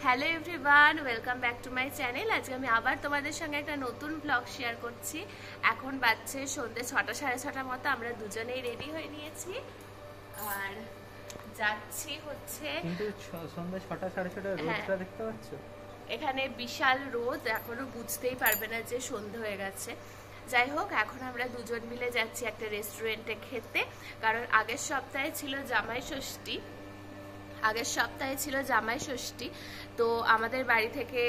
Hello everyone, welcome back to my channel. আজকে আমি আবার তোমাদের সঙ্গে একটা নতুন ব্লগ শেয়ার করছি। এখন বাজছে সন্ধ্যে 6টা সাড়ে 6টার মতো। আমরা দুজনেই রেডি হয়ে নিয়েছি আর যাচ্ছি হচ্ছে, কিন্তু সন্ধ্যে 6টা সাড়ে 6টায় রোদটা দেখতে পাচ্ছ? এখানে বিশাল রোদ, এখনো বুঝতেই পারবে না যে সন্ধ্যে হয়ে গেছে। যাই হোক, এখন আমরা দুজন মিলে যাচ্ছি একটা রেস্টুরেন্টে খেতে, কারণ আগের সপ্তাহে ছিল জামাই ষষ্ঠী। তো আমাদের বাড়ি থেকে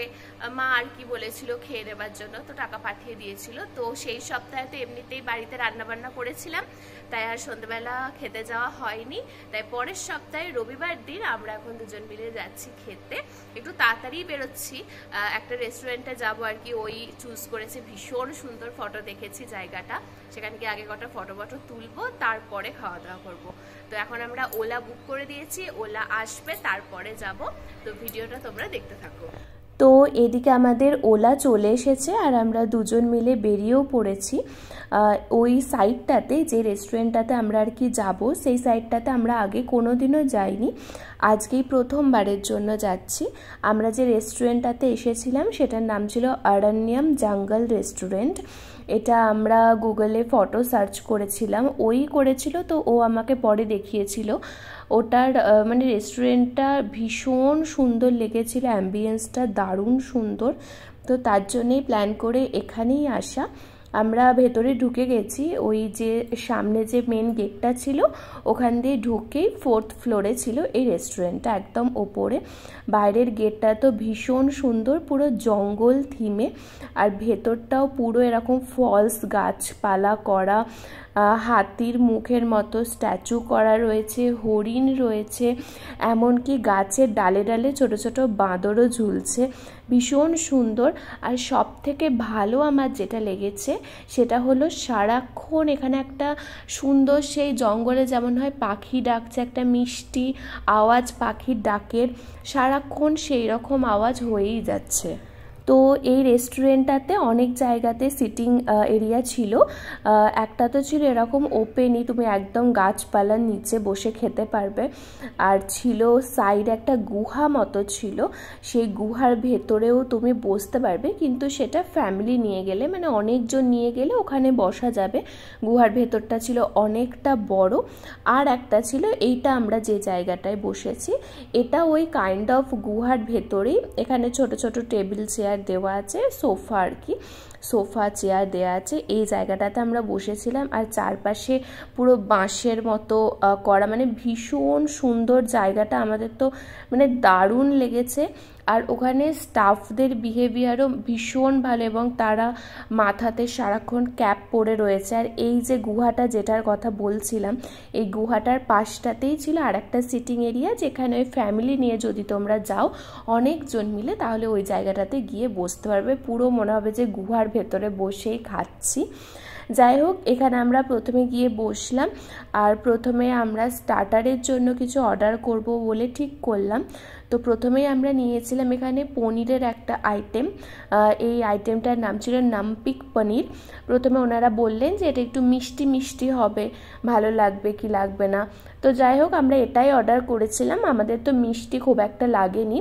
মা আর কি বলেছিল খেয়ে নেবার জন্য, তো টাকা পাঠিয়ে দিয়েছিল। তো সেই সপ্তাহে তো এমনিতেই বাড়িতে রান্নাবান্না করেছিলাম, তাই আর সন্ধ্যেবেলা খেতে যাওয়া হয়নি। তাই পরের সপ্তাহে রবিবার দিন আমরা এখন দুজন মিলে যাচ্ছি খেতে। একটু তাড়াতাড়ি বেরোচ্ছি, একটা রেস্টুরেন্টে যাবো আর কি, ওই চুজ করেছে। ভীষণ সুন্দর, ফটো দেখেছি জায়গাটা, সেখানে গিয়ে আগে কটা ফটো তুলবো, তারপরে খাওয়া দাওয়া করবো। তো এখন আমরা ওলা বুক করে দিয়েছি, ওলা আসবে তারপরে যাব। তো ভিডিওটা তোমরা দেখতে থাকো। তো এদিকে আমাদের ওলা চলে এসেছে আর আমরা দুজন মিলে বেরিয়েও পড়েছি। ওই সাইডটাতে, যে রেস্টুরেন্টটাতে আমরা আর কি যাব, সেই সাইডটাতে আমরা আগে কোনো দিনও যাইনি, আজকেই প্রথমবারের জন্য যাচ্ছি। আমরা যে রেস্টুরেন্টটাতে এসেছিলাম সেটার নাম ছিল অরণ্যম জঙ্গল রেস্টুরেন্ট। এটা আমরা গুগলে ফটো সার্চ করেছিলাম, ওই করেছিল, তো ও আমাকে পরে দেখিয়েছিল। ওটার মানে রেস্টুরেন্টটা ভীষণ সুন্দর লেগেছিল, অ্যাম্বিয়েন্সটা দারুণ সুন্দর। তো তার জন্যেই প্ল্যান করে এখানেই আসা। আমরা ভেতরে ঢুকে গেছি, ওই যে সামনে যে মেন গেটটা ছিল ওখান দিয়ে ঢুকেই 4th ফ্লোরে ছিল এই রেস্টুরেন্টটা, একদম ওপরে। বাইরের গেটটা তো ভীষণ সুন্দর, পুরো জঙ্গল থিমে, আর ভেতরটাও পুরো এরকম ফলস গাছপালা করা, হাতির মুখের মতো স্ট্যাচু করা রয়েছে, হরিণ রয়েছে, এমনকি গাছের ডালে ডালে ছোট ছোট বাঁদরও ঝুলছে। ভীষণ সুন্দর। আর সব থেকে ভালো আমার যেটা লেগেছে সেটা হলো সারাক্ষণ এখানে একটা সুন্দর, সেই জঙ্গলে যেমন হয় পাখি ডাকছে, একটা মিষ্টি আওয়াজ পাখির ডাকের, সারাক্ষণ সেই রকম আওয়াজ হয়েই যাচ্ছে। তো এই রেস্টুরেন্টটাতে অনেক জায়গাতে সিটিং এরিয়া ছিল, একটা তো ছিল এরকম ওপেনই, তুমি একদম গাছপালার নিচে বসে খেতে পারবে। আর ছিল সাইড একটা গুহা মতো ছিল, সেই গুহার ভেতরেও তুমি বসতে পারবে, কিন্তু সেটা ফ্যামিলি নিয়ে গেলে, মানে অনেকজন নিয়ে গেলে ওখানে বসা যাবে। গুহার ভেতরটা ছিল অনেকটা বড়। আর একটা ছিল, এইটা আমরা যে জায়গাটায় বসেছি এটা ওই কাইন্ড অফ গুহার ভেতরেই। এখানে ছোট ছোট টেবিল চেয়ার দেওয়া আছে, সোফা আর কি, সোফা চেয়ার দেওয়া আছে। এই জায়গাটাতে আমরা বসেছিলাম, আর চারপাশে পুরো বাঁশের মতো করা, মানে ভীষণ সুন্দর জায়গাটা। আমাদের তো মানে দারুণ লেগেছে। আর ওখানে স্টাফদের বিহেভিয়ারও ভীষণ ভালো, এবং তারা মাথাতে সারাক্ষণ ক্যাপ পরে রয়েছে। আর এই যে গুহাটা যেটার কথা বলছিলাম, এই গুহাটার পাশটাতেই ছিল আর একটা সিটিং এরিয়া, যেখানে ওই ফ্যামিলি নিয়ে যদি তোমরা যাও অনেকজন মিলে, তাহলে ওই জায়গাটাতে গিয়ে বসতে পারবে, পুরো মনে হবে যে গুহার ভেতরে বসেই খাচ্ছি। যাই হোক, এখানে আমরা প্রথমে গিয়ে বসলাম, আর প্রথমে আমরা স্টার্টারের জন্য কিছু অর্ডার করব বলে ঠিক করলাম। তো প্রথমেই আমরা নিয়েছিলাম এখানে পনিরের একটা আইটেম, এই আইটেমটার নাম ছিল নামপিক পনির। প্রথমে ওনারা বললেন যে এটা একটু মিষ্টি মিষ্টি হবে, ভালো লাগবে কি লাগবে না। তো যাই হোক, আমরা এটাই অর্ডার করেছিলাম। আমাদের তো মিষ্টি খুব একটা লাগেনি,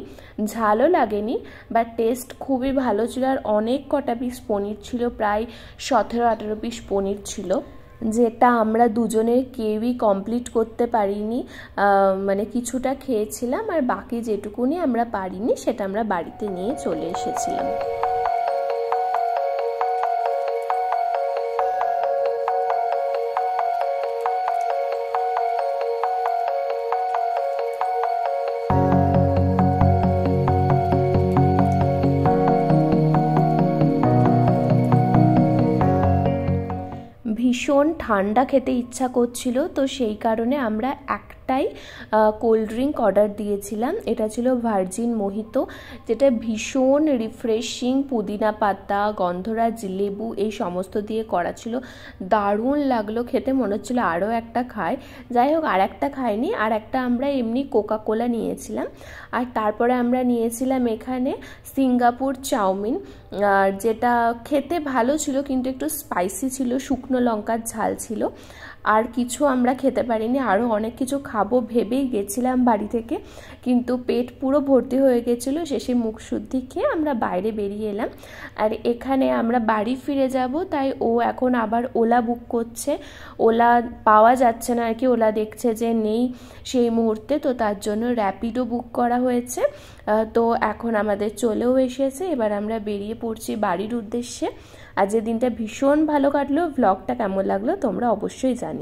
ঝালও লাগেনি, বাট টেস্ট খুবই ভালো ছিল। আর অনেক কটা পিস পনির ছিল, প্রায় 17-18 পিস পনির ছিল, যেটা আমরা দুজনের কেউই কমপ্লিট করতে পারিনি। মানে কিছুটা খেয়েছিলাম, আর বাকি যেটুকুনি আমরা পারিনি সেটা আমরা বাড়িতে নিয়ে চলে এসেছিলাম। ভীষণ ঠান্ডা খেতে ইচ্ছা করছিল, তো সেই কারণে আমরা একটাই কোল্ড ড্রিঙ্ক অর্ডার দিয়েছিলাম। এটা ছিল ভার্জিন মোহিতো, যেটা ভীষণ রিফ্রেশিং, পুদিনা পাতা, গন্ধরাজ, লেবু এই সমস্ত দিয়ে করা ছিল। দারুণ লাগলো খেতে, মনে হচ্ছিলো আরও একটা খাই। যাই হোক, আর একটা খাইনি, আর একটা আমরা এমনি কোকা কোলা নিয়েছিলাম। আর তারপরে আমরা নিয়েছিলাম এখানে সিঙ্গাপুর চাউমিন, যেটা খেতে ভালো ছিল কিন্তু একটু স্পাইসি ছিল, শুকনো লঙ্কার ঝাল ছিল। আর কিছু আমরা খেতে পারিনি, আরও অনেক কিছু খাবো ভেবেই গেছিলাম বাড়ি থেকে, কিন্তু পেট পুরো ভর্তি হয়ে গেছিলো। শেষে মুখ শুদ্ধি খেয়ে আমরা বাইরে বেরিয়ে এলাম। আর এখানে আমরা বাড়ি ফিরে যাব, তাই ও এখন আবার ওলা বুক করছে। ওলা পাওয়া যাচ্ছে না আর কি, ওলা দেখছে যে নেই সেই মুহূর্তে, তো তার জন্য র্যাপিডো বুক করা হয়েছে। তো এখন আমাদের চলেও এসেছে, এবার আমরা বেরিয়ে পড়ছি বাড়ির উদ্দেশ্যে। আজকের দিনটা ভীষণ ভালো কাটলো। ভ্লগটা কেমন লাগলো তোমরা অবশ্যই জানিও।